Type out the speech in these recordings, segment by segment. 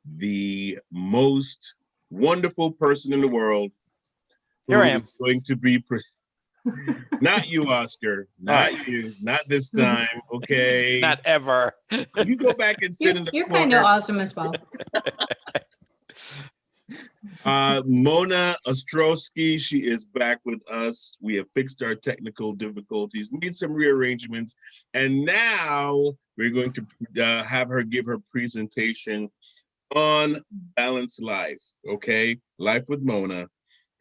the most wonderful person in the world Here I who is am. going to be not you, Oscar, not you, not this time, okay? Not ever. You go back and sit in the You're kind of corner. awesome as well. Mona Ostrowski, she is back with us. We have fixed our technical difficulties, made some rearrangements, and now we're going to have her give her presentation on balanced life, okay? Life with Mona.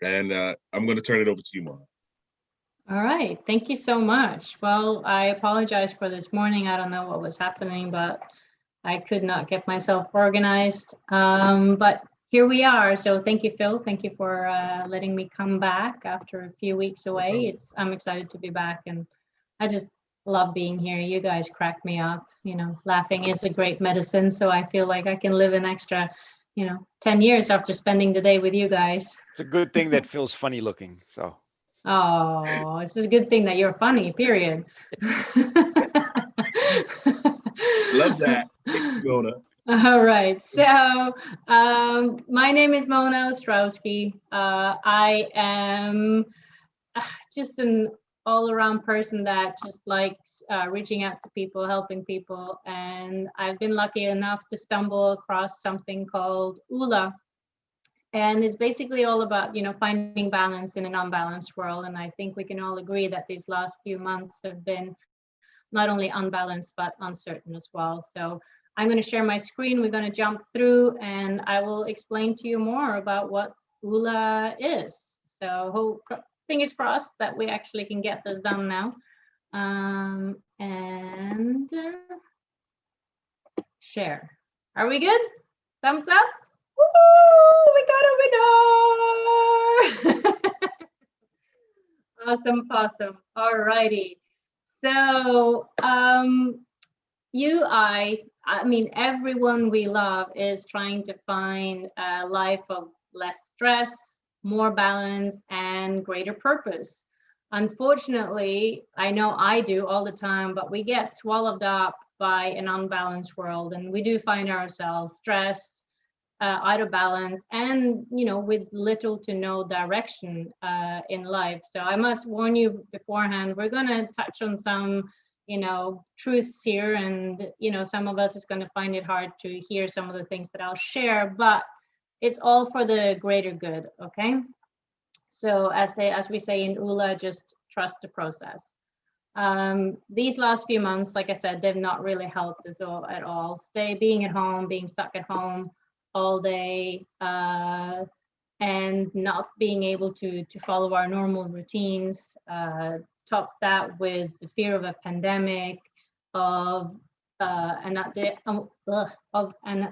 And I'm going to turn it over to you, Mona. All right. Thank you so much. Well, I apologize for this morning. I don't know what was happening, but I could not get myself organized. But here we are. So thank you, Phil. Thank you for letting me come back after a few weeks away. I'm excited to be back, and I just love being here. You guys crack me up. You know, laughing is a great medicine. So I feel like I can live an extra, 10 years after spending the day with you guys. It's a good thing that Phil's funny looking. So. Oh, it's a good thing that you're funny, period. Love that. Mona. All right. So my name is Mona Ostrowski. I am just an all-around person that just likes reaching out to people, helping people. And I've been lucky enough to stumble across something called ULA. And it's basically all about, finding balance in an unbalanced world. And I think we can all agree that these last few months have been not only unbalanced, but uncertain as well. So I'm going to share my screen. We're going to jump through and I will explain to you more about what ULA is. So fingers crossed that we actually can get this done now. And share. Are we good? Thumbs up? Woo! We got a winner! Awesome. All righty. So I mean, everyone we love is trying to find a life of less stress, more balance, and greater purpose. Unfortunately, I know I do all the time, but we get swallowed up by an unbalanced world, and we do find ourselves stressed, out of balance, and with little to no direction in life. So I must warn you beforehand, we're going to touch on some truths here, and some of us is going to find it hard to hear some of the things that I'll share, but it's all for the greater good. Okay, so as we say in ULA, just trust the process. These last few months, like I said, they've not really helped us at all. Being at home, being stuck at home all day, and not being able to follow our normal routines. Top that with the fear of a pandemic, of an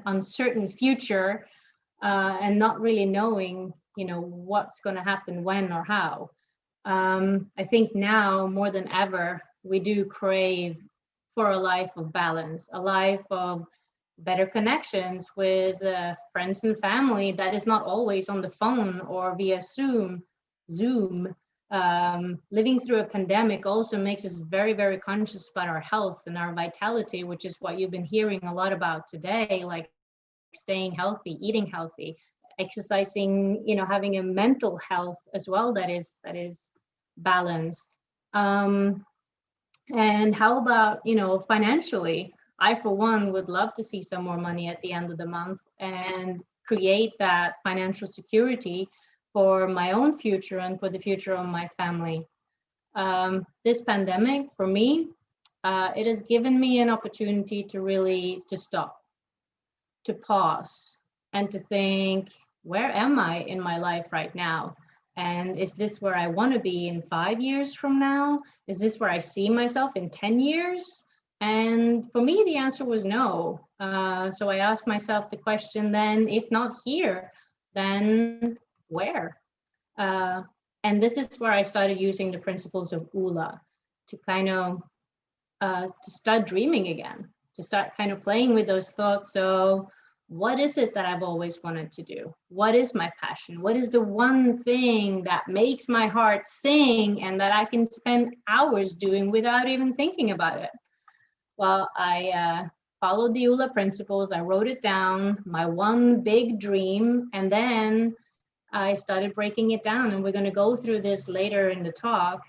uncertain future, and not really knowing, what's going to happen when or how. I think now more than ever, we do crave for a life of balance, a life of better connections with friends and family that is not always on the phone or via Zoom. Living through a pandemic also makes us very, very conscious about our health and our vitality, which is what you've been hearing a lot about today, like staying healthy, eating healthy, exercising, having a mental health as well that is balanced. And how about, financially? I, for one, would love to see some more money at the end of the month and create that financial security for my own future and for the future of my family. This pandemic, for me, it has given me an opportunity to stop, to pause, and to think, where am I in my life right now? And is this where I want to be in 5 years from now? Is this where I see myself in 10 years? And for me, the answer was no. So I asked myself the question then, if not here, then where? And this is where I started using the principles of ULA to kind of to start dreaming again, to start kind of playing with those thoughts. So what is it that I've always wanted to do? What is my passion? What is the one thing that makes my heart sing and that I can spend hours doing without even thinking about it? Well, I followed the ULA principles. I wrote it down, my one big dream, and then I started breaking it down. And we're going to go through this later in the talk.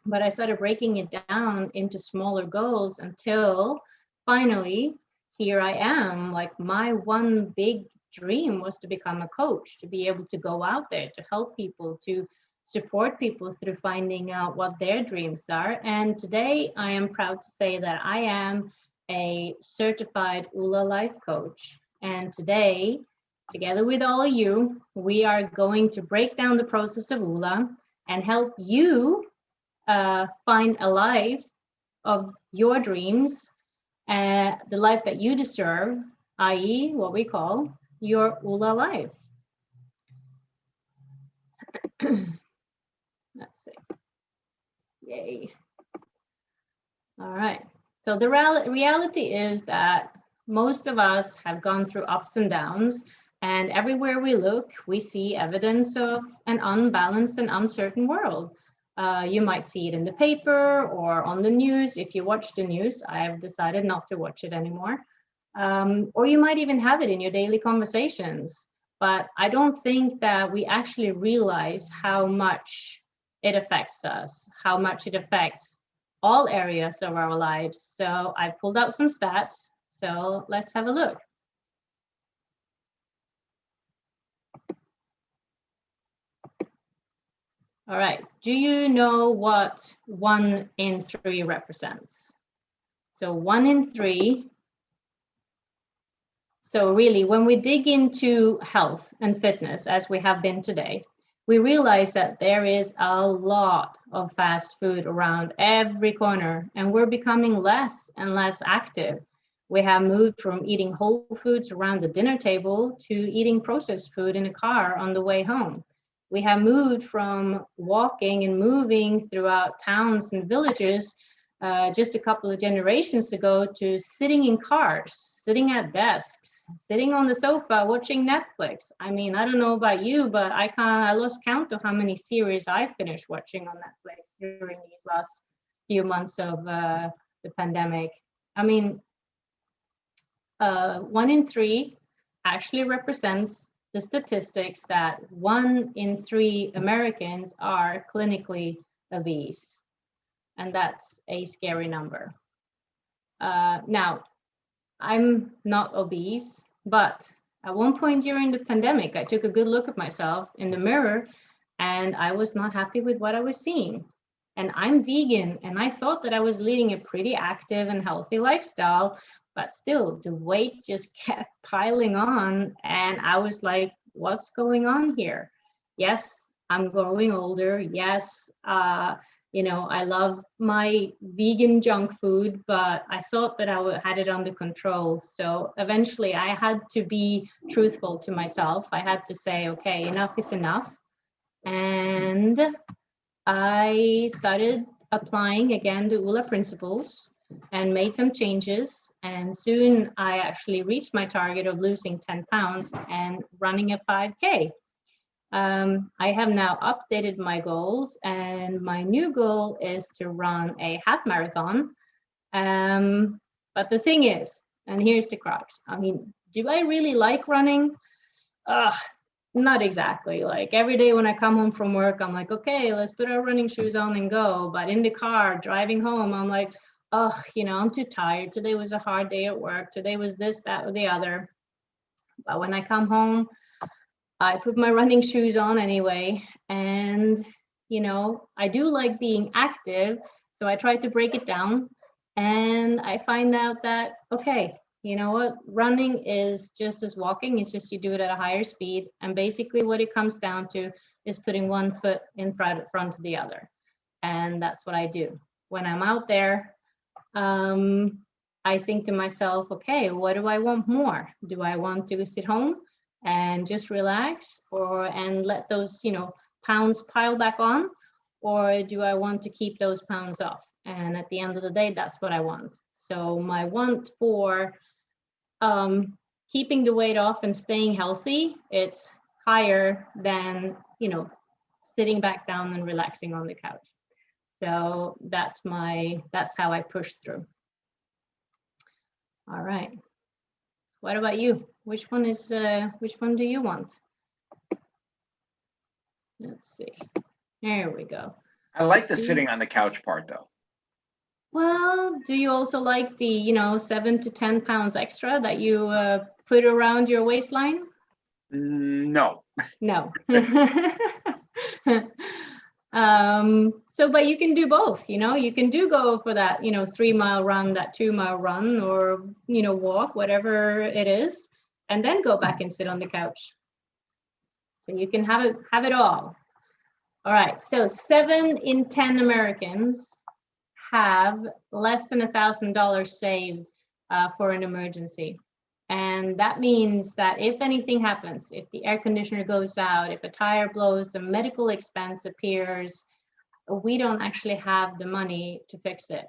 But I started breaking it down into smaller goals until finally here I am. Like, my one big dream was to become a coach, to be able to go out there, to help people, to support people through finding out what their dreams are. And today I am proud to say that I am a certified ULA life coach. And today, together with all of you, we are going to break down the process of ULA and help you find a life of your dreams, the life that you deserve, i.e. what we call your ULA life. Let's see. Yay. All right. So the reality is that most of us have gone through ups and downs, and everywhere we look, we see evidence of an unbalanced and uncertain world. You might see it in the paper or on the news. If you watch the news, I have decided not to watch it anymore. Or you might even have it in your daily conversations. But I don't think that we actually realize how much it affects us, how much it affects all areas of our lives. So I pulled out some stats. So let's have a look. All right, do you know what 1 in 3 represents? So 1 in 3. So really, when we dig into health and fitness, as we have been today, we realize that there is a lot of fast food around every corner, and we're becoming less and less active. We have moved from eating whole foods around the dinner table to eating processed food in a car on the way home. We have moved from walking and moving throughout towns and villages just a couple of generations ago to sitting in cars, sitting at desks, sitting on the sofa, watching Netflix. I mean, I don't know about you, but I lost count of how many series I finished watching on Netflix during these last few months of the pandemic. I mean, 1 in 3 actually represents the statistics that 1 in 3 Americans are clinically obese. And that's a scary number. Now, I'm not obese, but at one point during the pandemic, I took a good look at myself in the mirror and I was not happy with what I was seeing. And I'm vegan, and I thought that I was leading a pretty active and healthy lifestyle, but still the weight just kept piling on. And I was like, what's going on here? Yes, I'm growing older. Yes, I love my vegan junk food, but I thought that I had it under control. So eventually I had to be truthful to myself. I had to say, okay, enough is enough. And I started applying again the ULA principles and made some changes. And soon I actually reached my target of losing 10 pounds and running a 5K. I have now updated my goals, and my new goal is to run a half marathon. But the thing is, and here's the crux, I mean, do I really like running? Not exactly. Like every day when I come home from work, I'm like, okay, let's put our running shoes on and go. But in the car driving home, I'm like, I'm too tired. Today was a hard day at work. Today was this, that, or the other. But when I come home, I put my running shoes on anyway. And, I do like being active. So I try to break it down. And I find out that, okay, you know what? Running is just as walking. It's just you do it at a higher speed. And basically what it comes down to is putting one foot in front of the other. And that's what I do. When I'm out there, I think to myself, okay, what do I want more? Do I want to sit home and just relax and let those, pounds pile back on? Or do I want to keep those pounds off? And at the end of the day, that's what I want. So my want for keeping the weight off and staying healthy, it's higher than, sitting back down and relaxing on the couch. So that's how I push through. All right. What about you? Which one do you want? Let's see. There we go. I like the sitting on the couch part though. Well, do you also like the 7 to 10 pounds extra that you put around your waistline? No. No. But you can do both, you can go for that, 3-mile run, that 2-mile run, or, walk, whatever it is, and then go back and sit on the couch. So you can have it all. All right. So 7 in 10 Americans have less than $1,000 saved for an emergency. And that means that if anything happens, if the air conditioner goes out, if a tire blows, a medical expense appears, we don't actually have the money to fix it.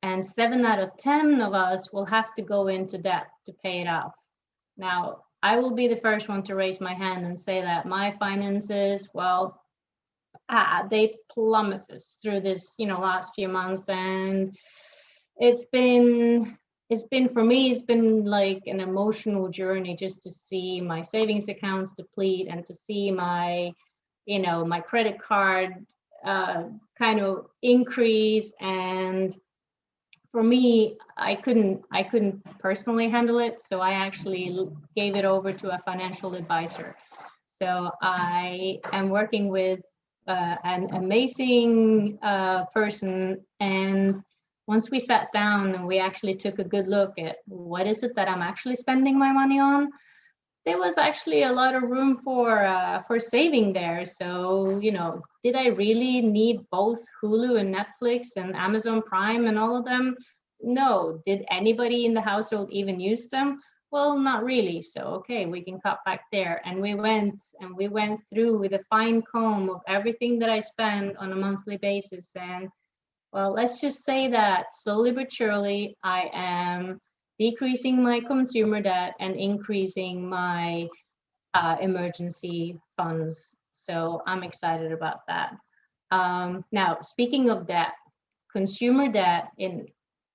And 7 out of 10 of us will have to go into debt to pay it off. Now, I will be the first one to raise my hand and say that my finances, well, they plummeted through this, last few months. And it's been for me, it's been like an emotional journey just to see my savings accounts deplete and to see my, my credit card kind of increase. And for me, I couldn't personally handle it. So I actually gave it over to a financial advisor. So I am working with an amazing person. And once we sat down and we actually took a good look at what is it that I'm actually spending my money on, there was actually a lot of room for saving there. So, did I really need both Hulu and Netflix and Amazon Prime and all of them? No. Did anybody in the household even use them? Well, not really. So, okay, we can cut back there. And we went through with a fine comb of everything that I spend on a monthly basis. And well, let's just say that slowly but surely, I am decreasing my consumer debt and increasing my emergency funds. So I'm excited about that. Now, speaking of debt, consumer debt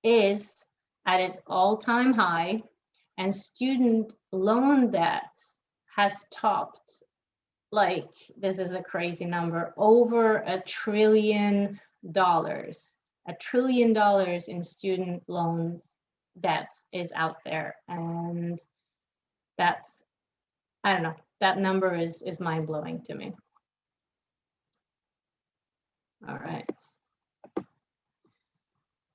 is at its all-time high, and student loan debt has topped, like, this is a crazy number, over $1 trillion. $1 trillion in student loans debts is out there. And that's, I don't know, that number is mind-blowing to me. All right.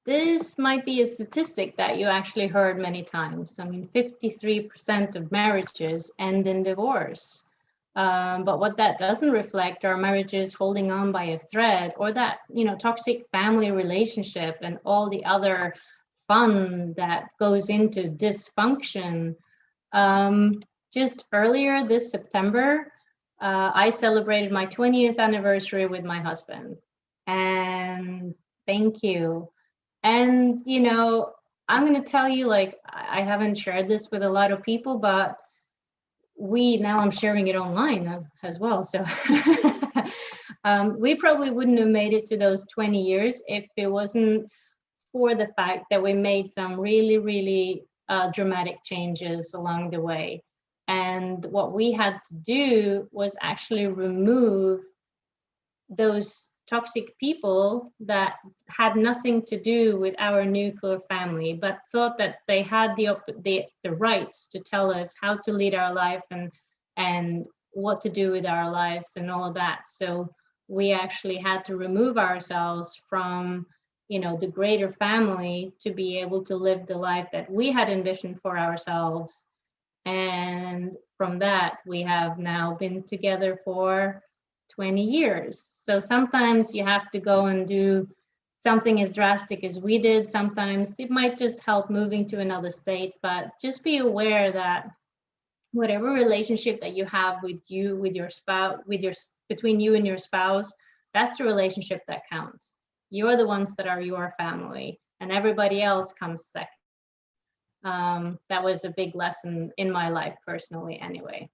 This might be a statistic that you actually heard many times. I mean, 53% of marriages end in divorce. But what that doesn't reflect are marriages holding on by a thread, or that, toxic family relationship and all the other fun that goes into dysfunction. Just earlier this September, I celebrated my 20th anniversary with my husband. And thank you. And, I'm going to tell you, like, I haven't shared this with a lot of people, but now I'm sharing it online as well. So we probably wouldn't have made it to those 20 years if it wasn't for the fact that we made some really, really dramatic changes along the way. And what we had to do was actually remove those toxic people that had nothing to do with our nuclear family, but thought that they had the rights to tell us how to lead our life and what to do with our lives and all of that. So we actually had to remove ourselves from, the greater family to be able to live the life that we had envisioned for ourselves. And from that, we have now been together for 20 years. So sometimes you have to go and do something as drastic as we did. Sometimes it might just help moving to another state, but just be aware that whatever relationship that you have with your spouse, between you and your spouse, that's the relationship that counts. You're the ones that are your family, and everybody else comes second. That was a big lesson in my life personally anyway.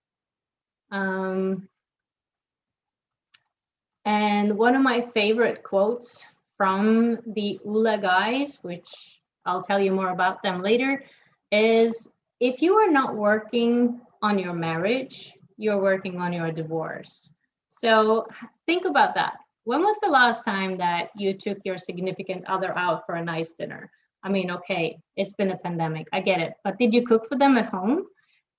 And one of my favorite quotes from the ULA guys, which I'll tell you more about them later, is if you are not working on your marriage, you're working on your divorce. So think about that. When was the last time that you took your significant other out for a nice dinner? I mean, okay, it's been a pandemic, I get it, but did you cook for them at home?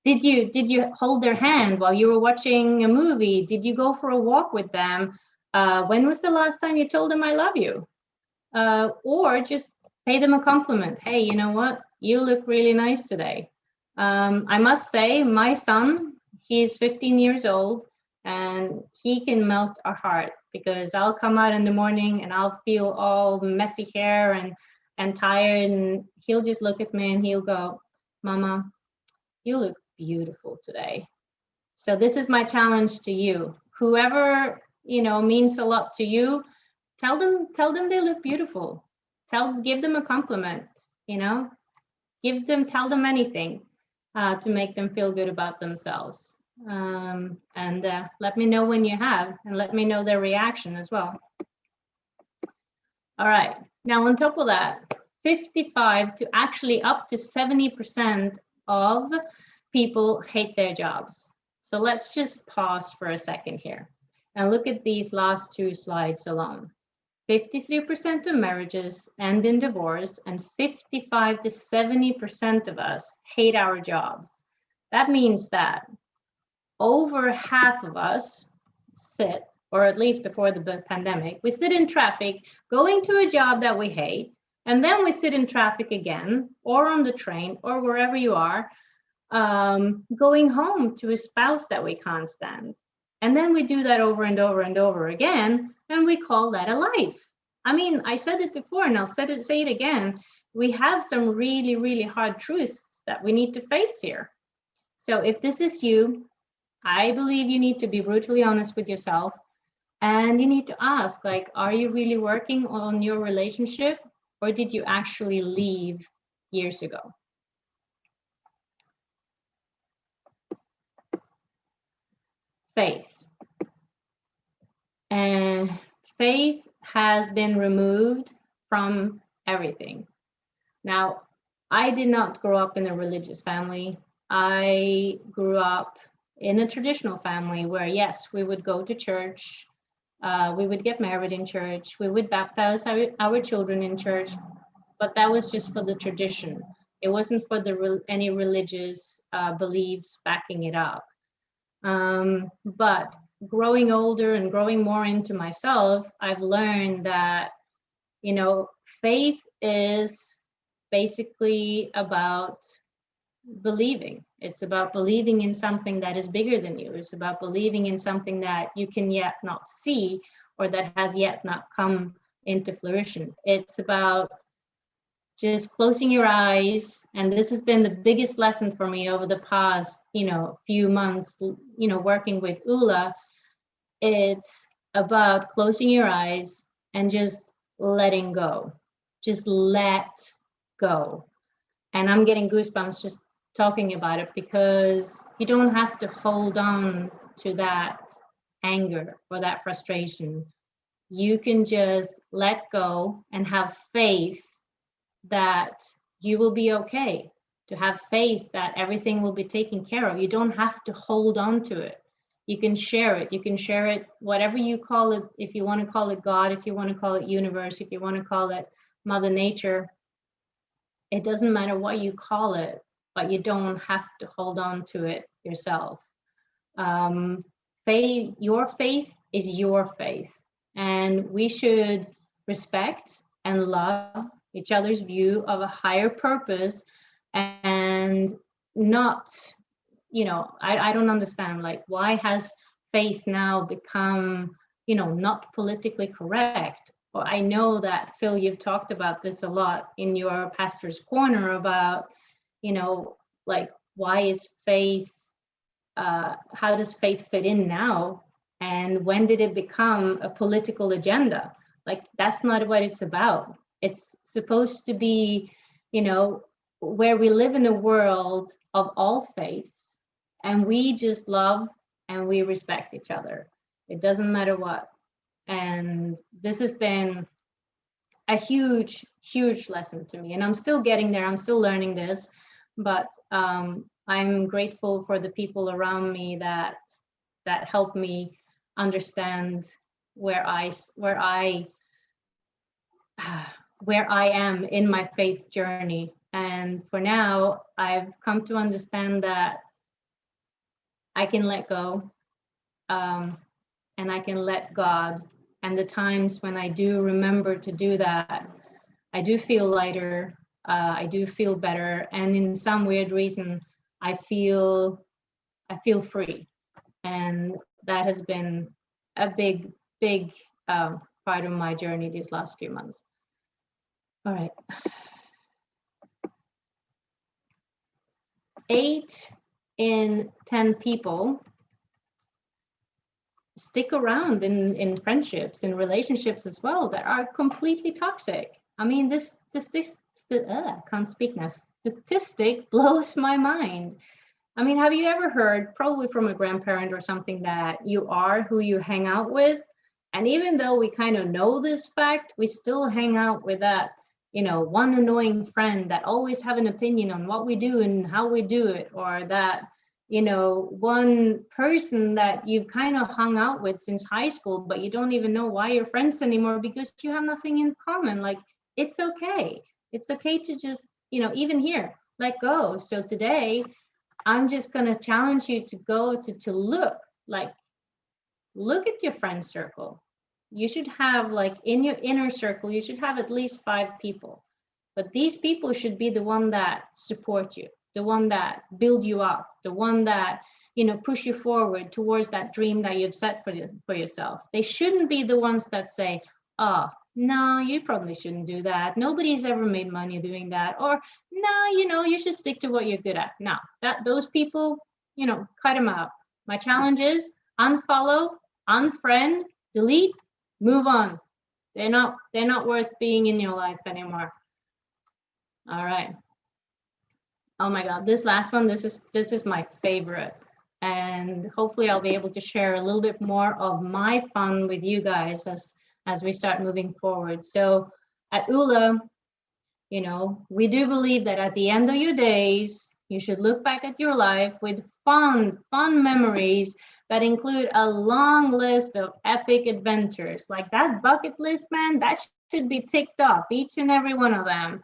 Did you hold their hand while you were watching a movie? Did you go for a walk with them? When was the last time you told them I love you? Or just pay them a compliment. Hey, you know what? You look really nice today. I must say, my son, he's 15 years old, and he can melt a heart because I'll come out in the morning and I'll feel all messy hair and tired, and he'll just look at me and he'll go, Mama, you look beautiful today. So this is my challenge to you. Whoever, means a lot to you, tell them they look beautiful. Give them a compliment, tell them anything to make them feel good about themselves. And let me know when you have, and let me know their reaction as well. All right, now on top of that, 55 to actually up to 70% of people hate their jobs. So let's just pause for a second here and look at these last two slides alone. 53% of marriages end in divorce, and 55 to 70% of us hate our jobs. That means that over half of us sit, or at least before the pandemic, we sit in traffic going to a job that we hate, and then we sit in traffic again, or on the train, or wherever you are, going home to a spouse that we can't stand. And then we do that over and over and over again, and we call that a life. I mean, I said it before, and I'll say it again. We have some really, really hard truths that we need to face here. So if this is you, I believe you need to be brutally honest with yourself, and you need to ask, are you really working on your relationship, or did you actually leave years ago? Faith. And faith has been removed from everything. Now, I did not grow up in a religious family. I grew up in a traditional family where, yes, we would go to church, we would get married in church, we would baptize our children in church, but that was just for the tradition. It wasn't for any religious beliefs backing it up. But growing older and growing more into myself, I've learned that, faith is basically about believing. It's about believing in something that is bigger than you. It's about believing in something that you can yet not see, or that has yet not come into fruition. It's about just closing your eyes. And this has been the biggest lesson for me over the past, few months, working with Ulla. It's about closing your eyes and just letting go. Just let go. And I'm getting goosebumps just talking about it, because you don't have to hold on to that anger or that frustration. You can just let go and have faith that you will be okay, to have faith that everything will be taken care of. You don't have to hold on to it. You can share it. You can share it, whatever you call it, if you want to call it God, if you want to call it universe, if you want to call it Mother Nature. It doesn't matter what you call it, but you don't have to hold on to it yourself. Faith, your faith is your faith. And we should respect and love each other's view of a higher purpose, and not, I don't understand, why has faith now become, not politically correct? Well, I know that, Phil, you've talked about this a lot in your Pastor's Corner about, why is faith, how does faith fit in now? And when did it become a political agenda? That's not what it's about. It's supposed to be, where we live in a world of all faiths, and we just love and we respect each other. It doesn't matter what. And this has been a huge, huge lesson to me. And I'm still getting there. I'm still learning this. but I'm grateful for the people around me that help me understand where I where I am in my faith journey. And for now, I've come to understand that I can let go, and I can let God. And the times when I do remember to do that, I do feel lighter. I do feel better, and in some weird reason, I feel free, and that has been a big part of my journey these last few months. All right. 8 in 10 people stick around in friendships, in relationships as well, that are completely toxic. I mean, this can't speak now. Statistic blows my mind. I mean, have you ever heard, probably from a grandparent or something, that you are who you hang out with? And even though we kind of know this fact, we still hang out with that, one annoying friend that always have an opinion on what we do and how we do it, or that, one person that you've kind of hung out with since high school, but you don't even know why you're friends anymore because you have nothing in common. Like, it's okay. It's okay to just, even here, let go. So today, I'm just going to challenge you to go to look at your friend circle. You should have, like, in your inner circle, you should have at least 5 people. But these people should be the one that support you, the one that build you up, the one that, push you forward towards that dream that you've set for yourself. They shouldn't be the ones that say, oh, no, you probably shouldn't do that. Nobody's ever made money doing that. Or, no, you should stick to what you're good at. No, those people, cut them out. My challenge is unfollow, unfriend, delete, move on. They're not worth being in your life anymore. All right. Oh my God, this last one, this is my favorite. And hopefully I'll be able to share a little bit more of my fun with you guys as we start moving forward. So at ULA, we do believe that at the end of your days, you should look back at your life with fun memories that include a long list of epic adventures. Like that bucket list, man, that should be ticked off, each and every one of them.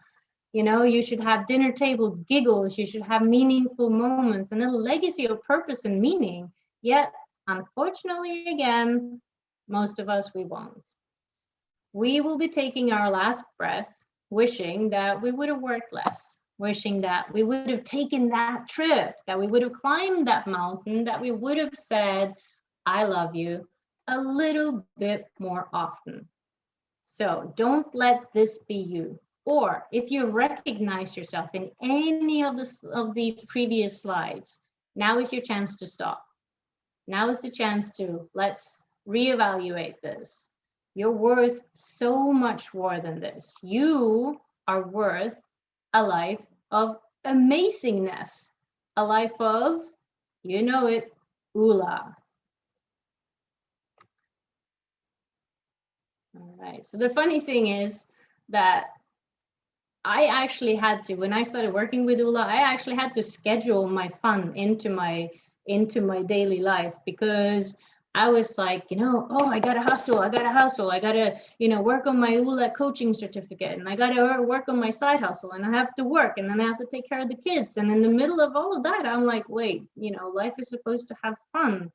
You should have dinner table giggles, you should have meaningful moments and a legacy of purpose and meaning. Yet, unfortunately, again, most of us, we won't. We will be taking our last breath, wishing that we would have worked less, wishing that we would have taken that trip, that we would have climbed that mountain, that we would have said, I love you, a little bit more often. So don't let this be you. Or if you recognize yourself in any of these previous slides, now is your chance to stop. Now is the chance to let's reevaluate this. You're worth so much more than this. You are worth a life of amazingness, a life of, ULA. All right. So the funny thing is that I actually had to, when I started working with ULA, I actually had to schedule my fun into my daily life, because I was like, oh, I gotta hustle, I gotta, work on my ULA coaching certificate, and I gotta work on my side hustle, and I have to work, and then I have to take care of the kids. And in the middle of all of that, I'm like, wait, life is supposed to have fun.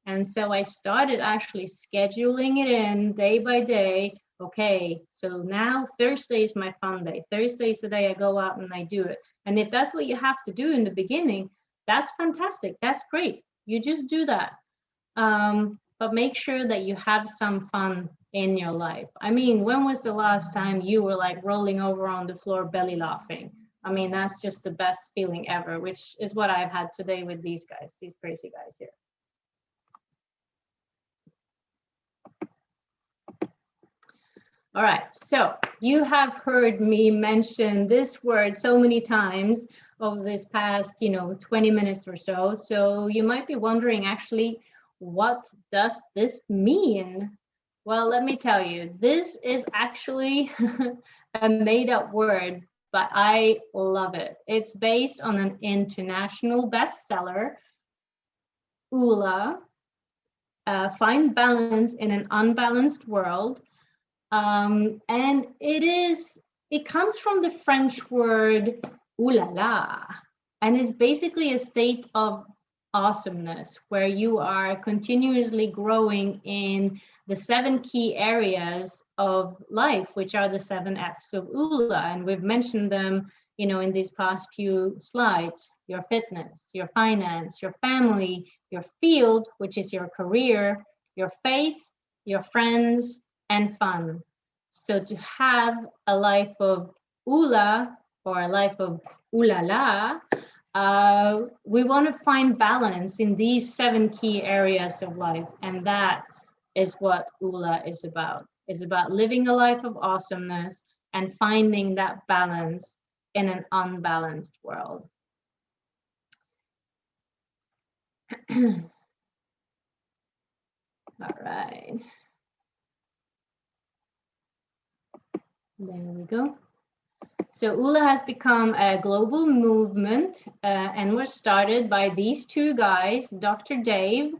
And so I started actually scheduling it in day by day. Okay, so now Thursday is my fun day. Thursday is the day I go out and I do it. And if that's what you have to do in the beginning, that's fantastic. That's great. You just do that. But make sure that you have some fun in your life. I mean, when was the last time you were like rolling over on the floor, belly laughing? I mean, that's just the best feeling ever, which is what I've had today with these guys, these crazy guys here. All right, so you have heard me mention this word so many times over this past, 20 minutes or so. So you might be wondering, actually, what does this mean? Well, let me tell you, this is actually a made-up word but I love it. It's based on an international bestseller, Ula, Find Balance in an Unbalanced World. And it comes from the French word "ooh la la," and it's basically a state of awesomeness where you are continuously growing in the 7 key areas of life, which are the 7 F's of Ula. And we've mentioned them, in these past few slides: your fitness, your finance, your family, your field, which is your career, your faith, your friends, and fun. So to have a life of Ula, or a life of ooh la la, we want to find balance in these 7 key areas of life. And that is what Ula is about. It's about living a life of awesomeness and finding that balance in an unbalanced world. All right. There we go. So Ula has become a global movement and was started by these 2 guys, Dr. Dave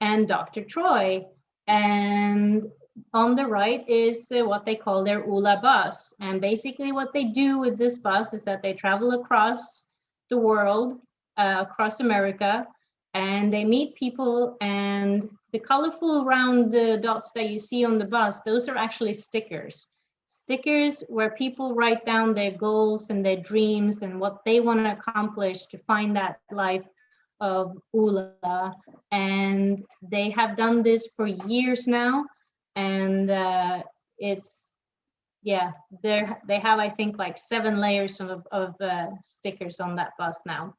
and Dr. Troy. And on the right is what they call their Ula bus. And basically what they do with this bus is that they travel across the world, across America, and they meet people, and the colorful round dots that you see on the bus, those are actually stickers. Stickers where people write down their goals and their dreams and what they want to accomplish to find that life of Ula. And they have done this for years now. And they have, I think, like 7 layers of stickers on that bus now.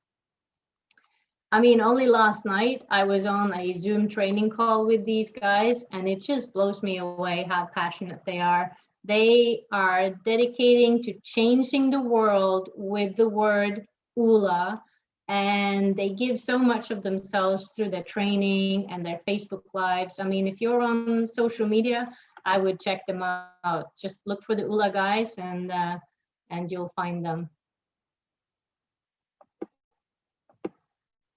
I mean, only last night I was on a Zoom training call with these guys, and it just blows me away how passionate they are. They are dedicating to changing the world with the word Ula, and they give so much of themselves through their training and their Facebook lives. I mean, if you're on social media, I would check them out. Just look for the Ula guys, and you'll find them.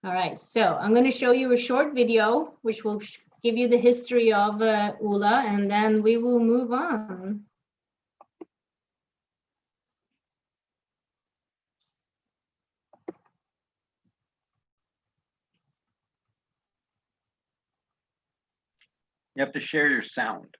All right, so I'm going to show you a short video which will give you the history of Ula, and then we will move on. You have to share your sound.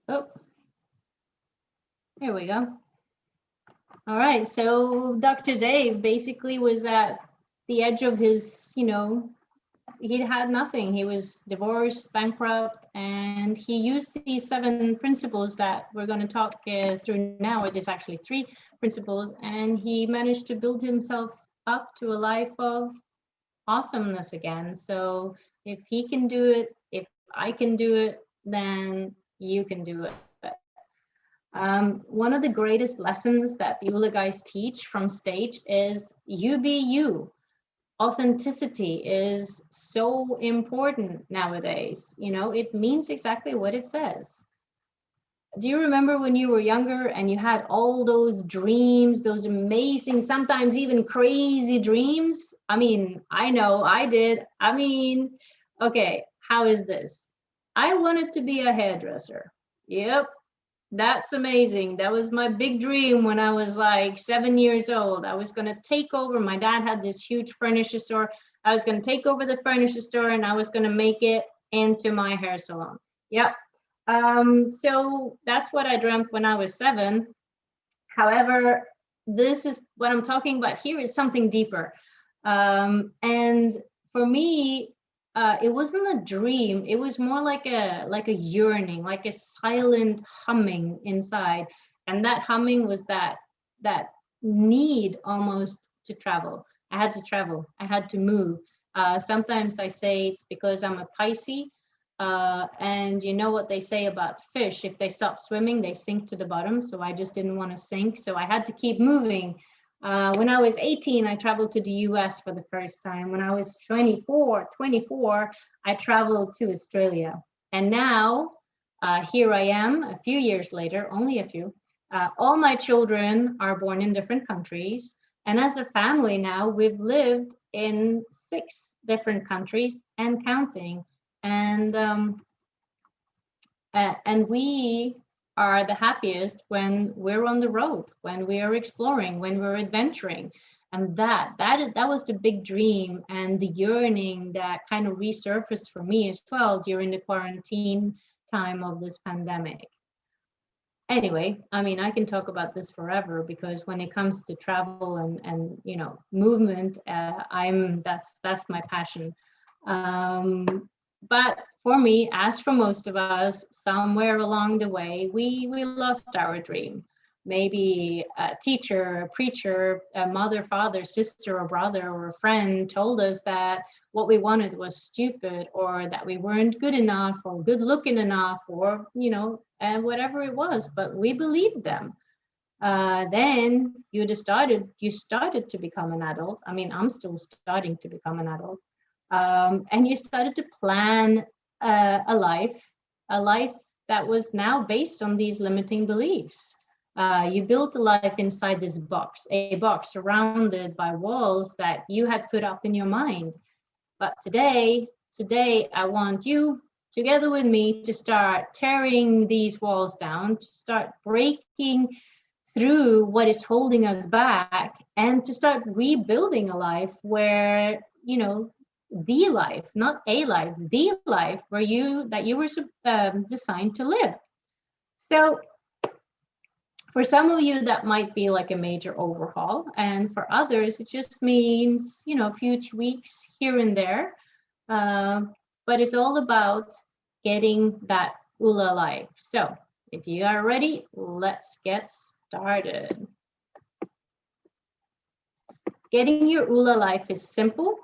Oh, here we go. All right, so Dr. Dave basically was at the edge of his, he had nothing. He was divorced, bankrupt, and he used these 7 principles that we're going to talk through now, which is actually 3 principles, and he managed to build himself up to a life of awesomeness again. So if he can do it, if I can do it, then you can do it. One of the greatest lessons that the ULA guys teach from stage is you be you. Authenticity is so important nowadays. You know, it means exactly what it says. Do you remember when you were younger and you had all those dreams, those amazing, sometimes even crazy dreams? I mean, I know I did. I mean, okay, how is this? I wanted to be a hairdresser. Yep, that's amazing. That was my big dream when I was like 7 years old. I was going to take over. My dad had this huge furniture store. I was going to take over the furniture store and I was going to make it into my hair salon. Yep. So that's what I dreamt when I was 7. However, this is what I'm talking about here is something deeper. And for me, it wasn't a dream. It was more like a yearning, like a silent humming inside. And that humming was that need almost to travel. I had to travel. I had to move. Sometimes I say it's because I'm a Pisces. And you know what they say about fish, if they stop swimming, they sink to the bottom. So I just didn't want to sink. So I had to keep moving. When I was 18, I traveled to the US for the first time. When I was 24, I traveled to Australia. And now here I am a few years later, only a few. All my children are born in different countries. And as a family now, we've lived in 6 different countries and counting. And we are the happiest when we're on the road, when we are exploring, when we're adventuring. And that was the big dream and the yearning that kind of resurfaced for me as well during the quarantine time of this pandemic. Anyway, I mean, I can talk about this forever because when it comes to travel and you know, movement, that's my passion. But for me, as for most of us, somewhere along the way, we lost our dream. Maybe a teacher, a preacher, a mother, father, sister, or brother, or a friend told us that what we wanted was stupid, or that we weren't good enough, or good looking enough, or, you know, and whatever it was, but we believed them. Then you started to become an adult. I mean, I'm still starting to become an adult. And you started to plan a life that was now based on these limiting beliefs. You built a life inside this box, a box surrounded by walls that you had put up in your mind. But today, I want you, together with me, to start tearing these walls down, to start breaking through what is holding us back, and to start rebuilding a life where, you know, the life, not a life, the life where you were designed to live. So for some of you, that might be like a major overhaul. And for others, it just means, you know, a few tweaks here and there. But it's all about getting that ULA life. So if you are ready, let's get started. Getting your ULA life is simple,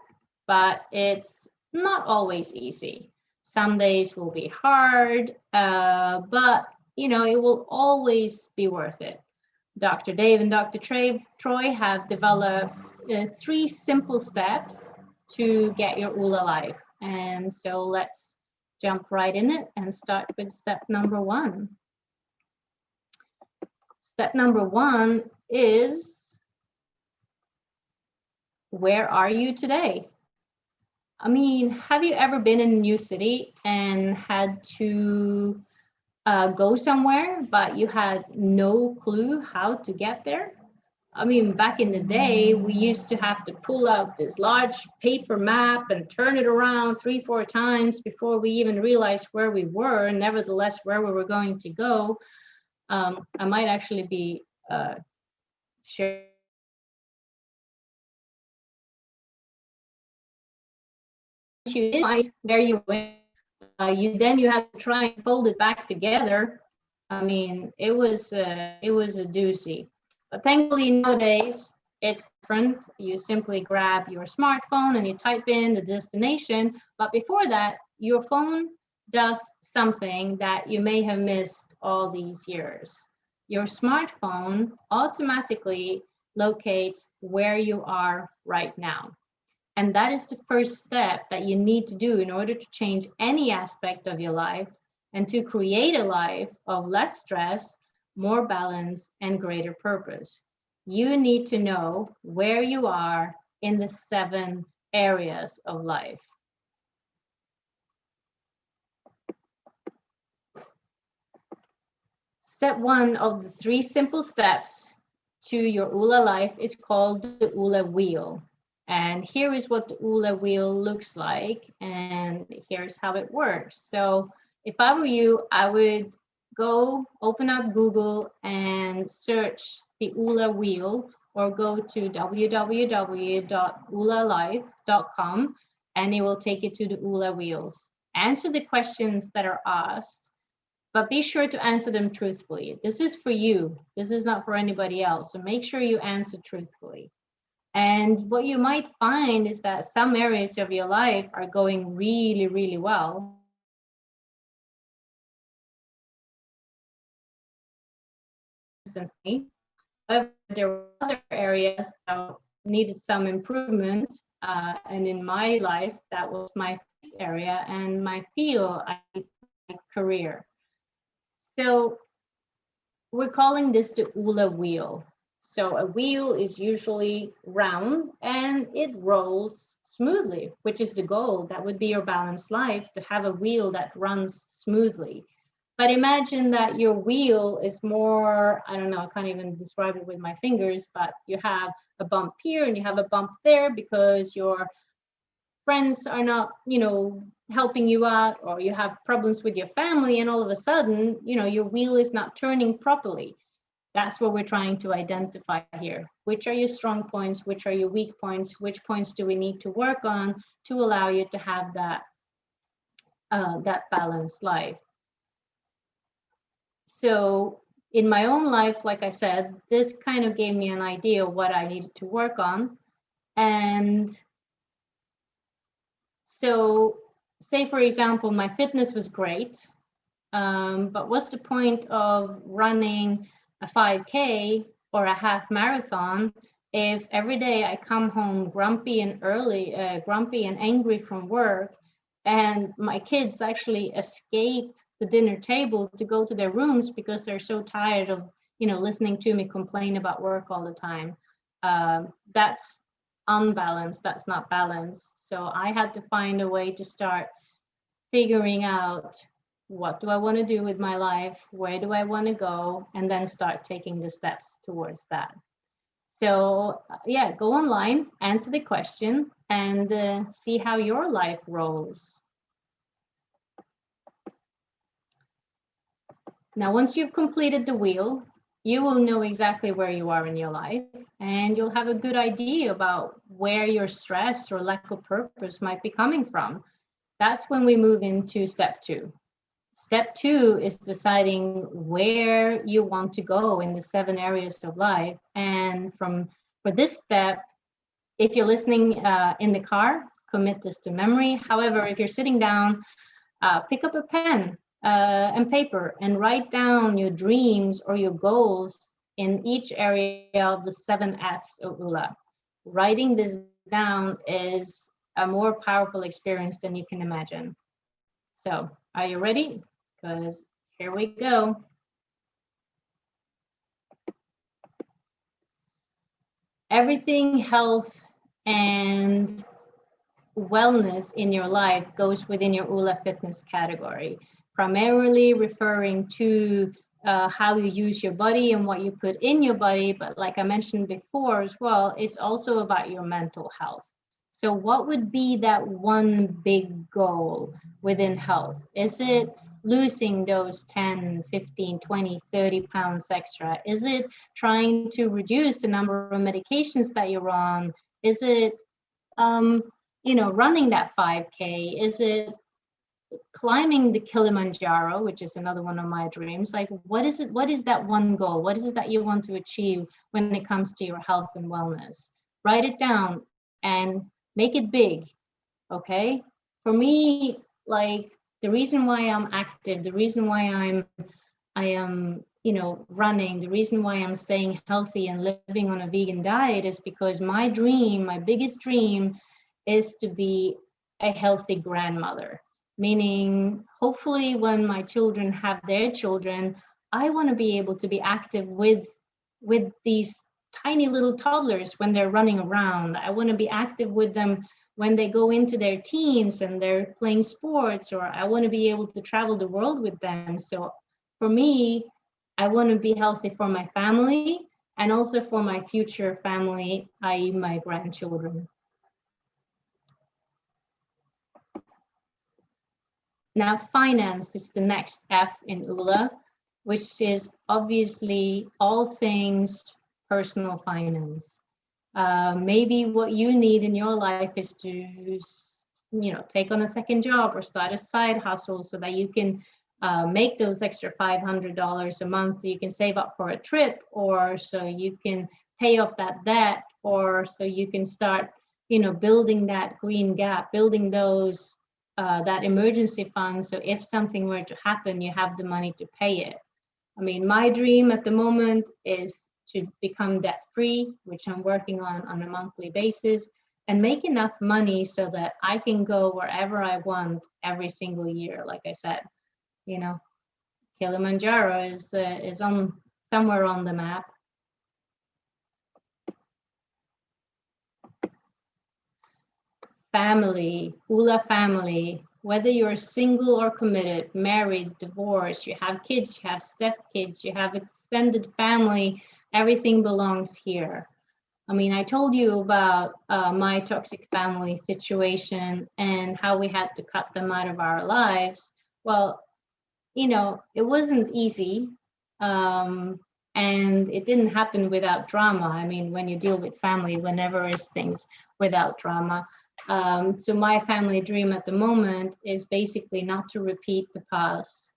but it's not always easy. Some days will be hard, but you know, it will always be worth it. Dr. Dave and Dr. Troy have developed 3 simple steps to get your ULA life. And so let's jump right in it and start with step number 1. Step number 1 is, where are you today? I mean, have you ever been in a new city and had to go somewhere, but you had no clue how to get there? I mean, back in the day, we used to have to pull out this large paper map and turn it around 3-4 times before we even realized where we were, and nevertheless, where we were going to go. I might actually be sharing where you went. You had to try and fold it back together. I mean, it was a doozy. But thankfully nowadays it's different. You simply grab your smartphone and you type in the destination. But before that, your phone does something that you may have missed all these years. your smartphone automatically locates where you are right now. And that is the first step that you need to do in order to change any aspect of your life and to create a life of less stress, more balance, and greater purpose. You need to know where you are in the 7 areas of life. Step 1 of the 3 simple steps to your ULA life is called the ULA wheel. And here is what the ULA wheel looks like, and here's how it works. So if I were you, I would go open up Google and search the ULA wheel, or go to www.ulalife.com, and it will take you to the ULA wheels. Answer the questions that are asked, but be sure to answer them truthfully. This is for you. This is not for anybody else. So make sure you answer truthfully. And what you might find is that some areas of your life are going really, really well. However, there were other areas that needed some improvement. And in my life, that was my area and my field, my career. So we're calling this the ULA wheel. So a wheel is usually round and it rolls smoothly, which is the goal. That would be your balanced life, to have a wheel that runs smoothly. But imagine that your wheel is more, I don't know, I can't even describe it with my fingers, but you have a bump here and you have a bump there because your friends are not, helping you out, or you have problems with your family, and all of a sudden, your wheel is not turning properly. That's what we're trying to identify here. Which are your strong points? Which are your weak points? Which points do we need to work on to allow you to have that balanced life? So in my own life, like I said, this kind of gave me an idea of what I needed to work on. And so say, for example, my fitness was great, but what's the point of running a 5K or a half marathon if every day I come home grumpy and angry from work, and my kids actually escape the dinner table to go to their rooms because they're so tired of listening to me complain about work all the time? That's unbalanced. That's not balanced. So I had to find a way to start figuring out, what do I want to do with my life? Where do I want to go? And then start taking the steps towards that. So yeah, go online, answer the question, and see how your life rolls. Now, once you've completed the wheel, you will know exactly where you are in your life, and you'll have a good idea about where your stress or lack of purpose might be coming from. That's when we move into step 2. Step 2 is deciding where you want to go in the 7 areas of life. And for this step, if you're listening in the car, commit this to memory. However, if you're sitting down, pick up a pen and paper and write down your dreams or your goals in each area of the 7 F's of ULA. Writing this down is a more powerful experience than you can imagine. So, are you ready? Because here we go. Everything health and wellness in your life goes within your ULA fitness category, primarily referring to how you use your body and what you put in your body. But like I mentioned before as well, it's also about your mental health. So what would be that one big goal within health? Is it losing those 10, 15, 20, 30 pounds extra? Is it trying to reduce the number of medications that you're on? Is it, running that 5K? Is it climbing the Kilimanjaro, which is another one of my dreams? Like, what is it? What is that one goal? What is it that you want to achieve when it comes to your health and wellness? Write it down and make it big, okay? For me, like, the reason why I'm active, the reason why I am running, the reason why I'm staying healthy and living on a vegan diet is because my dream, my biggest dream, is to be a healthy grandmother. Meaning, hopefully, when my children have their children, I want to be able to be active with these tiny little toddlers when they're running around. I want to be active with them when they go into their teens and they're playing sports, or I want to be able to travel the world with them. So for me, I want to be healthy for my family and also for my future family, i.e. my grandchildren. Now, finance is the next F in ULA, which is obviously all things personal finance. Maybe what you need in your life is to, take on a second job or start a side hustle so that you can make those extra $500 a month. So you can save up for a trip, or so you can pay off that debt, or so you can start, building that green gap, building those that emergency fund. So if something were to happen, you have the money to pay it. I mean, my dream at the moment is to become debt free, which I'm working on a monthly basis, and make enough money so that I can go wherever I want every single year. Like I said, Kilimanjaro is on somewhere on the map. Family, ULA family, whether you're single or committed, married, divorced, you have kids, you have stepkids, you have extended family, everything belongs here. I mean, I told you about my toxic family situation and how we had to cut them out of our lives. Well, it wasn't easy. And it didn't happen without drama. I mean, when you deal with family, whenever is things without drama. So my family dream at the moment is basically not to repeat the past,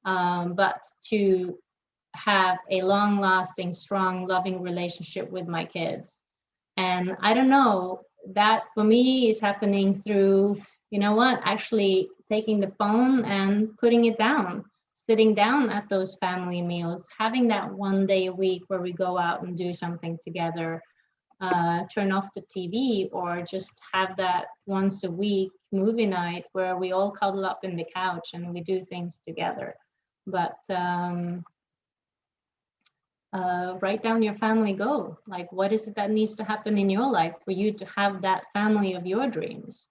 but to have a long-lasting, strong, loving relationship with my kids. And I don't know, that for me is happening through, actually taking the phone and putting it down, sitting down at those family meals, having that one day a week where we go out and do something together, turn off the TV, or just have that once a week movie night where we all cuddle up in the couch and we do things together. But write down your family goal. Like, what is it that needs to happen in your life for you to have that family of your dreams?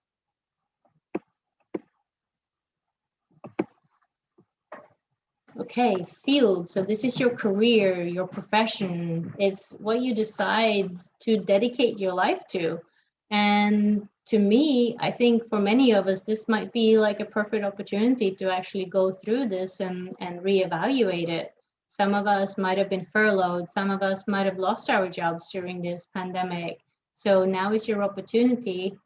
Okay, field. So this is your career, your profession. It's what you decide to dedicate your life to. And to me, I think for many of us, this might be like a perfect opportunity to actually go through this and reevaluate it. Some of us might have been furloughed. Some of us might have lost our jobs during this pandemic. So now is your opportunity.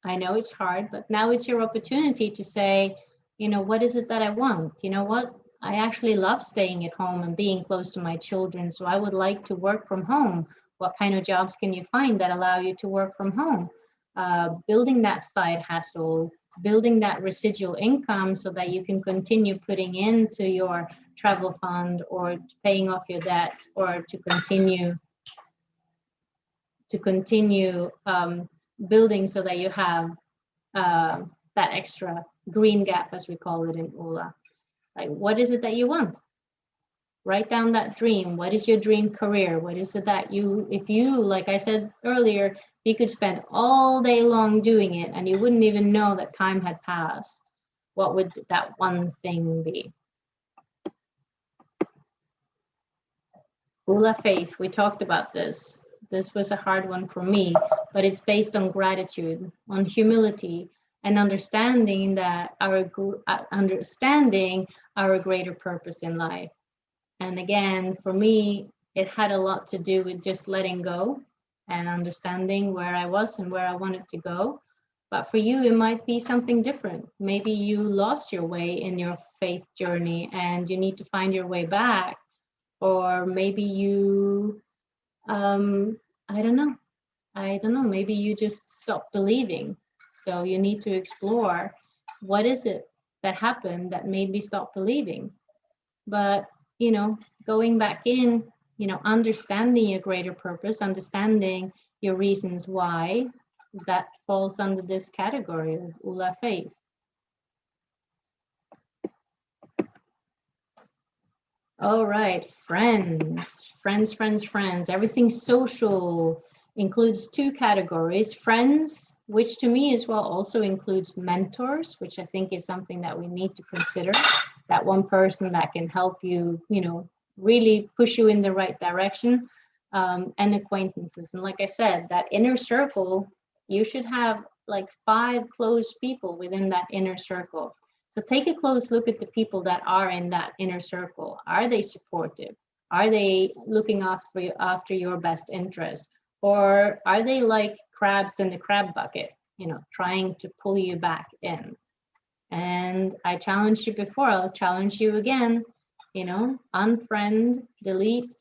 I know it's hard, but now it's your opportunity to say, what is it that I want? You know what? I actually love staying at home and being close to my children. So I would like to work from home. What kind of jobs can you find that allow you to work from home? Building that side hustle, building that residual income so that you can continue putting into your travel fund, or paying off your debts, or to continue building so that you have that extra green gap, as we call it in ULA. Like, what is it that you want? Write down that dream. What is your dream career? What is it that if you, like I said earlier, you could spend all day long doing it and you wouldn't even know that time had passed, what would that one thing be? ULA faith, we talked about this. This was a hard one for me, but it's based on gratitude, on humility, and understanding our greater purpose in life. And again, for me, it had a lot to do with just letting go and understanding where I was and where I wanted to go. But for you, it might be something different. Maybe you lost your way in your faith journey and you need to find your way back. Or maybe you, I don't know. Maybe you just stopped believing. So you need to explore, what is it that happened that made me stop believing? But you know, going back in, you know, understanding your greater purpose, understanding your reasons why, that falls under this category of Ula faith. All right, friends, friends, friends, friends. Everything social includes two categories. Friends, which to me as well also includes mentors, which I think is something that we need to consider. That one person that can help you, you know, really push you in the right direction, and acquaintances. And like I said, that inner circle, you should have like 5 close people within that inner circle. So take a close look at the people that are in that inner circle. Are they supportive? Are they looking after your best interest? Or are they like crabs in the crab bucket, you know, trying to pull you back in? And I challenged you before, I'll challenge you again, you know, unfriend, delete,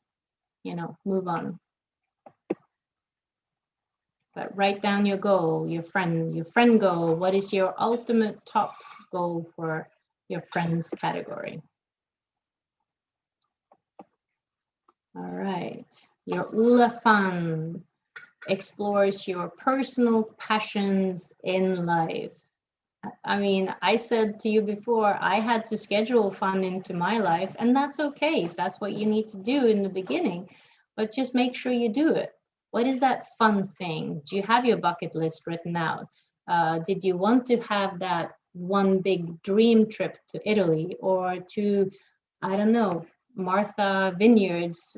you know, move on. But write down your goal, your friend goal. What is your ultimate top goal for your friends category? All right. Your Ula fun explores your personal passions in life. I mean, I said to you before, I had to schedule fun into my life, and that's okay. That's what you need to do in the beginning, but just make sure you do it. What is that fun thing? Do you have your bucket list written out? Did you want to have that one big dream trip to Italy or to, I don't know, Martha Vineyards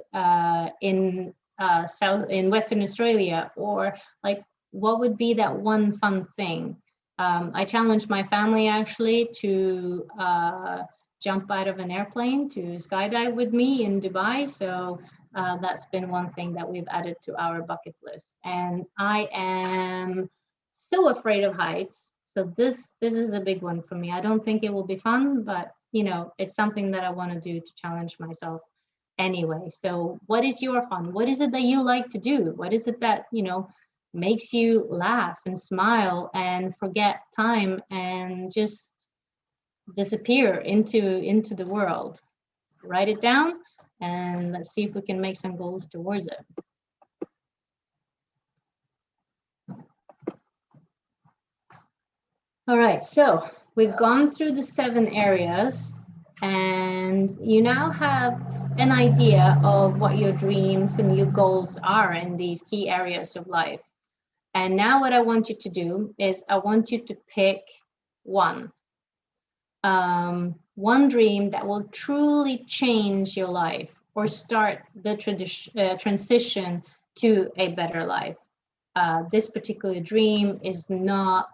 in Western Australia? Or like, what would be that one fun thing? I challenged my family actually to jump out of an airplane to skydive with me in Dubai. So that's been one thing that we've added to our bucket list. And I am so afraid of heights. So this is a big one for me. I don't think it will be fun, but you know, it's something that I want to do to challenge myself anyway. So what is your fun? What is it that you like to do? What is it that, you know, makes you laugh and smile and forget time and just disappear into the world? Write it down and let's see if we can make some goals towards it. All right, so we've gone through the 7 areas and you now have an idea of what your dreams and your goals are in these key areas of life. And now what I want you to do is I want you to pick one. One dream that will truly change your life or start the transition to a better life. This particular dream is not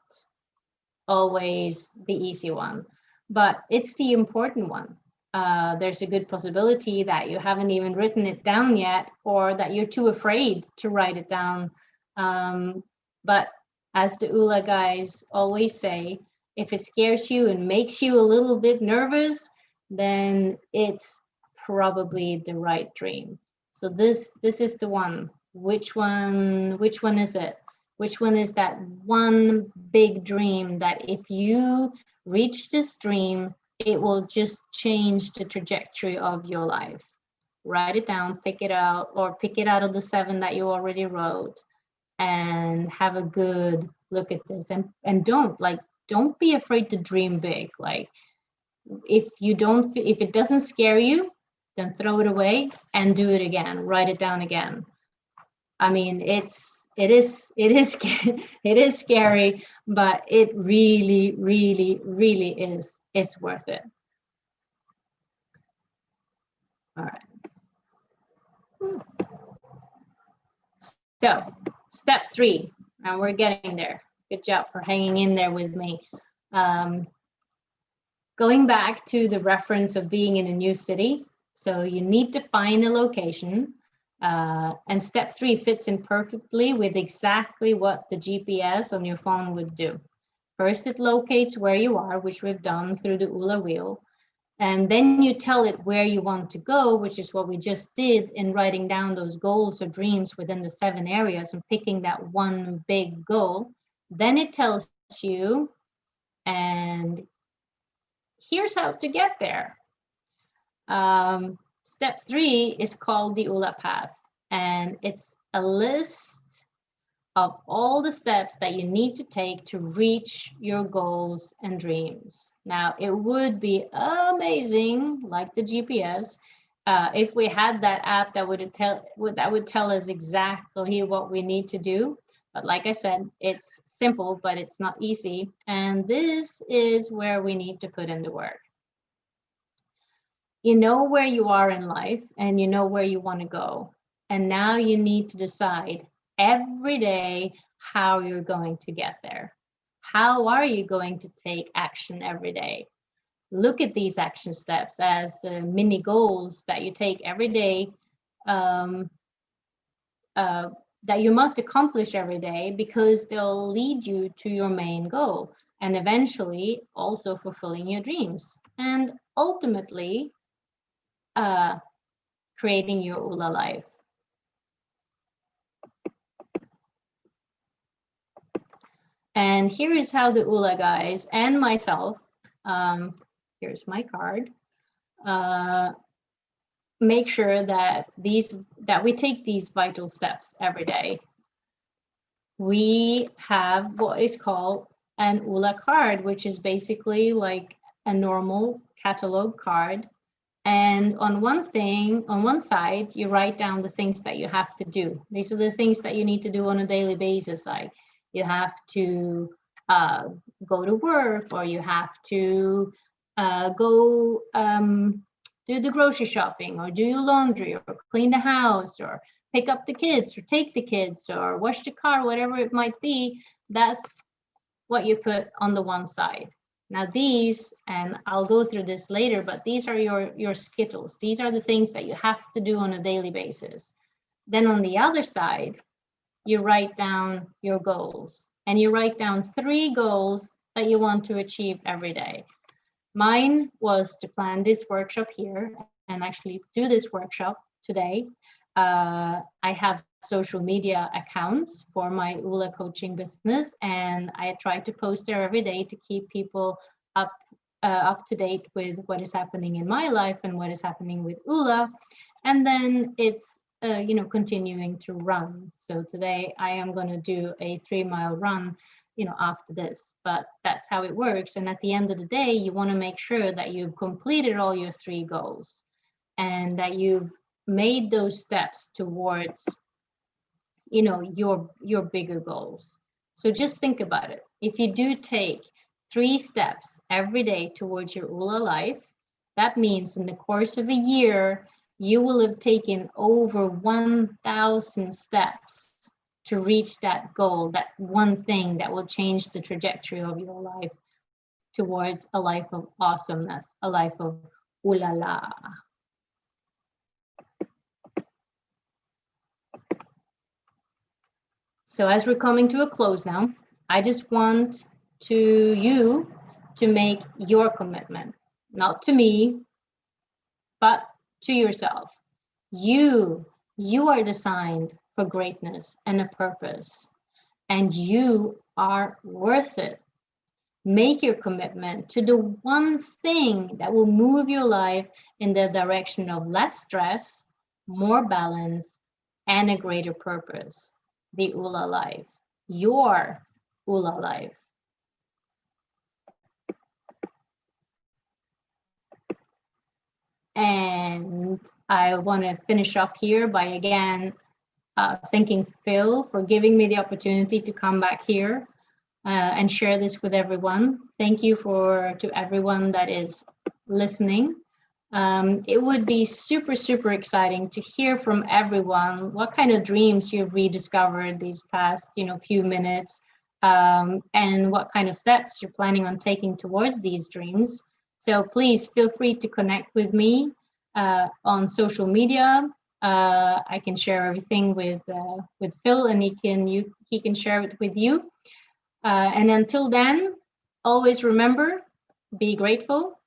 always the easy one, but it's the important one. There's a good possibility that you haven't even written it down yet, or that you're too afraid to write it down. But as the Ula guys always say, if it scares you and makes you a little bit nervous, then it's probably the right dream. So this is the one. Which one is it? Which one is that one big dream that if you reach this dream, it will just change the trajectory of your life? Write it down, pick it out, or pick it out of the 7 that you already wrote, and have a good look at this. And don't be afraid to dream big. Like if it doesn't scare you, then throw it away and do it again. Write it down again. I mean, it is scary, but it really, really, really is. It's worth it. All right. So step 3, and we're getting there. Good job for hanging in there with me. Going back to the reference of being in a new city. So you need to find a location. And step 3 fits in perfectly with exactly what the GPS on your phone would do. First, it locates where you are, which we've done through the Ula wheel. And then you tell it where you want to go, which is what we just did in writing down those goals or dreams within the 7 areas and picking that one big goal. Then it tells you, and here's how to get there. Step 3 is called the ULA path, and it's a list of all the steps that you need to take to reach your goals and dreams. Now, it would be amazing, like the GPS, if we had that app that would tell us exactly what we need to do. But like I said, it's simple, but it's not easy. And this is where we need to put in the work. You know where you are in life and you know where you want to go. And now you need to decide every day how you're going to get there. How are you going to take action every day? Look at these action steps as the mini goals that you take every day, that you must accomplish every day, because they'll lead you to your main goal and eventually also fulfilling your dreams and ultimately creating your ULA life. And here is how the ULA guys and myself, here's my card, make sure that we take these vital steps every day. We have what is called an ULA card, which is basically like a normal catalog card. And on one side, you write down the things that you have to do. These are the things that you need to do on a daily basis. Like you have to go to work, or you have to go do the grocery shopping, or do your laundry, or clean the house, or pick up the kids, or take the kids, or wash the car, whatever it might be. That's what you put on the one side. Now these, and I'll go through this later, but these are your Skittles. These are the things that you have to do on a daily basis. Then on the other side, you write down your goals, and you write down 3 goals that you want to achieve every day. Mine was to plan this workshop here and actually do this workshop today. I have social media accounts for my ULA coaching business, and I try to post there every day to keep people up to date with what is happening in my life and what is happening with ULA. And then it's continuing to run. So today I am going to do a 3-mile run, after this. But that's how it works. And at the end of the day, you want to make sure that you've completed all your 3 goals and that you've made those steps towards your bigger goals. So just think about it. If you do take 3 steps every day towards your ULA life, that means in the course of a year you will have taken over 1,000 steps to reach that goal, that one thing that will change the trajectory of your life towards a life of awesomeness, a life of ULA la. So as we're coming to a close now, I just want you to make your commitment, not to me, but to yourself. You are designed for greatness and a purpose, and you are worth it. Make your commitment to the one thing that will move your life in the direction of less stress, more balance, and a greater purpose. The ULA life, your ULA life. And I want to finish off here by again thanking Phil for giving me the opportunity to come back here and share this with everyone. Thank you to everyone that is listening. It would be super, super exciting to hear from everyone what kind of dreams you've rediscovered these past, few minutes, and what kind of steps you're planning on taking towards these dreams. So please feel free to connect with me on social media. I can share everything with Phil, and he can share it with you. And until then, always remember, be grateful,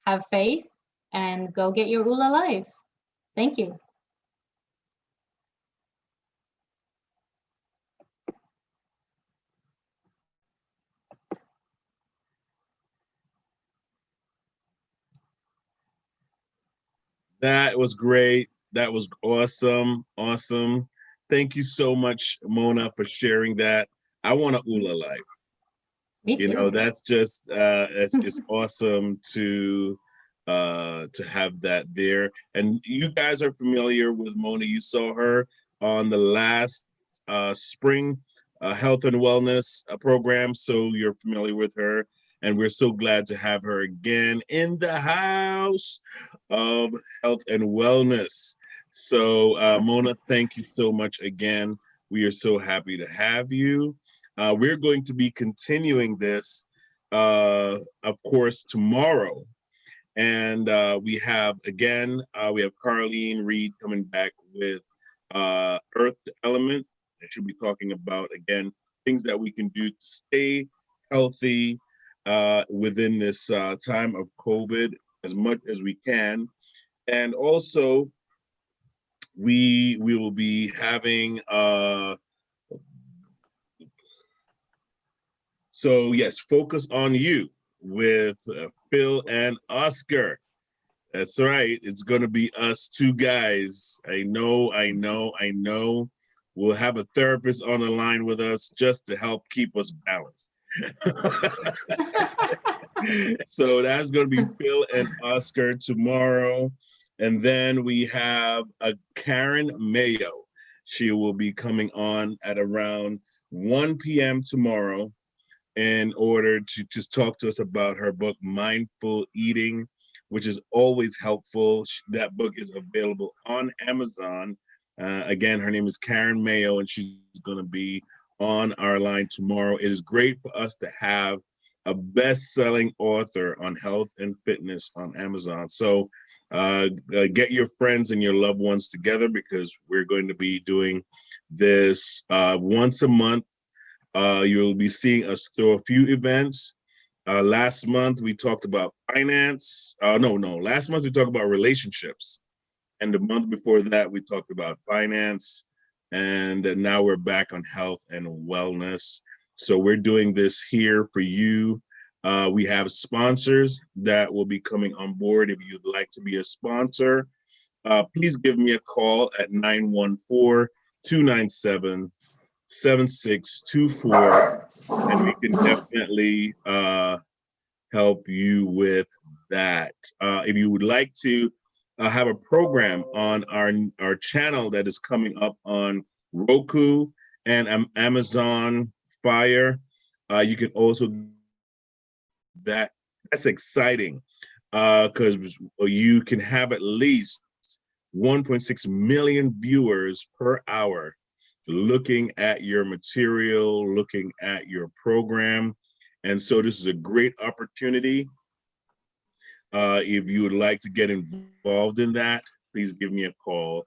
have faith, and go get your ULA life. Thank you. That was great. That was awesome. Awesome. Thank you so much, Mona, for sharing that. I want a ULA life. Me You too. know, that's just it's awesome to have that there. And you guys are familiar with Mona. You saw her on the last spring health and wellness program, so you're familiar with her. And we're so glad to have her again in the house of health and wellness. So, Mona, thank you so much again. We are so happy to have you. We're going to be continuing this, of course, tomorrow. And we have Carlene Reed coming back with Earth Element. She'll be talking about, again, things that we can do to stay healthy within this time of COVID as much as we can. And also, we will be having so yes, Focus on You with Phil and Oscar. That's right. It's going to be us two guys. I know. We'll have a therapist on the line with us just to help keep us balanced. So that's going to be Phil and Oscar tomorrow. And then we have a Karen Mayo. She will be coming on at around 1 p.m. tomorrow in order to just talk to us about her book, Mindful Eating, which is always helpful. That book is available on Amazon. Again, her name is Karen Mayo, and she's going to be on our line tomorrow. It is great for us to have a best-selling author on health and fitness on Amazon. So get your friends and your loved ones together, because we're going to be doing this once a month. You'll be seeing us through a few events. Last month we talked about finance. Last month we talked about relationships. And the month before that we talked about finance. And now we're back on health and wellness. So we're doing this here for you. We have sponsors that will be coming on board. If you'd like to be a sponsor, please give me a call at 914-297-7624, and we can definitely help you with that. If you would like to have a program on our channel that is coming up on Roku and Amazon Fire, you can also that's exciting, because you can have at least 1.6 million viewers per hour looking at your material, looking at your program. And so this is a great opportunity. If you would like to get involved in that, please give me a call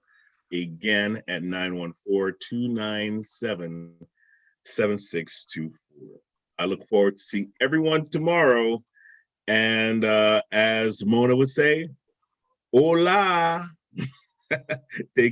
again at 914-297-7624. I look forward to seeing everyone tomorrow. And as Mona would say, hola. Take